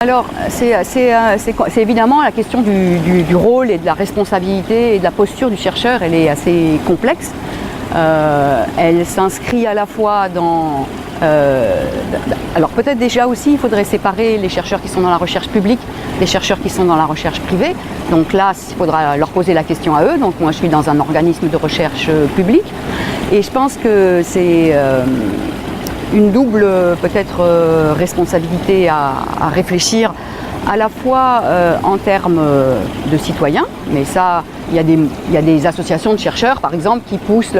Alors, c'est évidemment la question du rôle et de la responsabilité et de la posture du chercheur, elle est assez complexe. Elle s'inscrit à la fois dans... alors peut-être déjà aussi, il faudrait séparer les chercheurs qui sont dans la recherche publique des chercheurs qui sont dans la recherche privée. Donc là, il faudra leur poser la question à eux. Donc moi, je suis dans un organisme de recherche public. Et je pense que c'est... une double peut-être responsabilité à réfléchir à la fois en termes de citoyens, mais ça, il y a des associations de chercheurs par exemple qui poussent,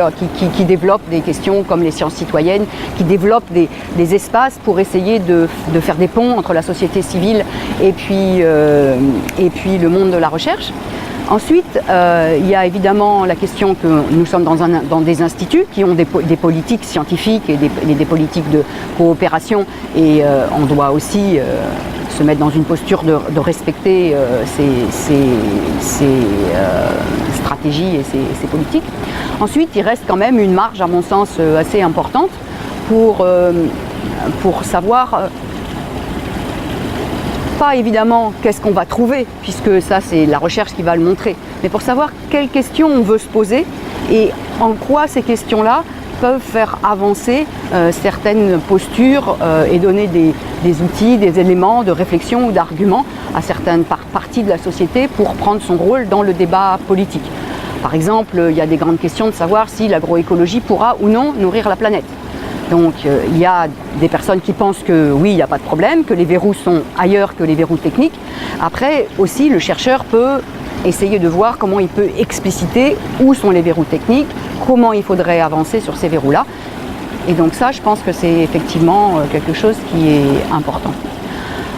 qui développent des questions comme les sciences citoyennes, qui développent des espaces pour essayer de faire des ponts entre la société civile et puis le monde de la recherche. Ensuite, il y a évidemment la question que nous sommes dans des instituts qui ont des politiques scientifiques et des politiques de coopération et on doit aussi se mettre dans une posture de respecter ces stratégies et ces politiques. Ensuite, il reste quand même une marge, à mon sens, assez importante pour savoir... pas évidemment qu'est-ce qu'on va trouver, puisque ça c'est la recherche qui va le montrer, mais pour savoir quelles questions on veut se poser et en quoi ces questions-là peuvent faire avancer certaines postures et donner des outils, des éléments de réflexion ou d'arguments à certaines parties de la société pour prendre son rôle dans le débat politique. Par exemple, il y a des grandes questions de savoir si l'agroécologie pourra ou non nourrir la planète. Donc il y a des personnes qui pensent que oui, il n'y a pas de problème, que les verrous sont ailleurs que les verrous techniques. Après aussi, le chercheur peut essayer de voir comment il peut expliciter où sont les verrous techniques, comment il faudrait avancer sur ces verrous-là. Et donc ça, je pense que c'est effectivement quelque chose qui est important.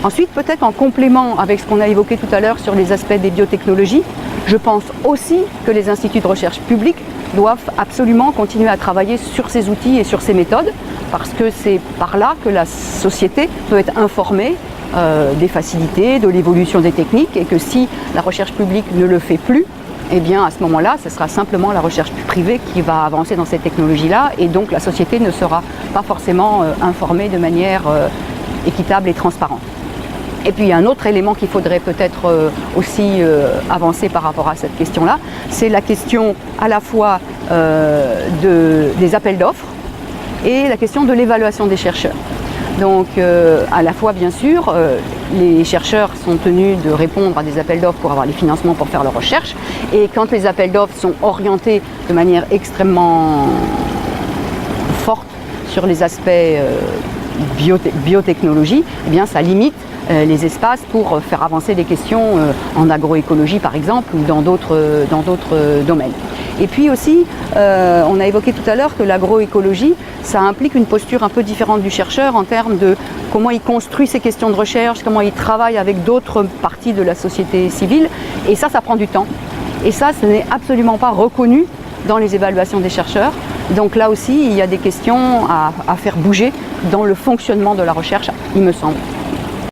Ensuite, peut-être en complément avec ce qu'on a évoqué tout à l'heure sur les aspects des biotechnologies, je pense aussi que les instituts de recherche publics doivent absolument continuer à travailler sur ces outils et sur ces méthodes, parce que c'est par là que la société peut être informée des facilités, de l'évolution des techniques, et que si la recherche publique ne le fait plus, eh bien à ce moment-là, ce sera simplement la recherche privée qui va avancer dans ces technologies-là, et donc la société ne sera pas forcément informée de manière équitable et transparente. Et puis un autre élément qu'il faudrait peut-être aussi avancer par rapport à cette question-là, c'est la question à la fois des appels d'offres et la question de l'évaluation des chercheurs. Donc à la fois bien sûr, les chercheurs sont tenus de répondre à des appels d'offres pour avoir les financements pour faire leur recherche, et quand les appels d'offres sont orientés de manière extrêmement forte sur les aspects biotechnologie, eh bien ça limite les espaces pour faire avancer des questions en agroécologie par exemple ou dans d'autres domaines. Et puis aussi, on a évoqué tout à l'heure que l'agroécologie, ça implique une posture un peu différente du chercheur en termes de comment il construit ses questions de recherche, comment il travaille avec d'autres parties de la société civile, et ça prend du temps. Et ça, ce n'est absolument pas reconnu dans les évaluations des chercheurs. Donc là aussi, il y a des questions à faire bouger dans le fonctionnement de la recherche, il me semble.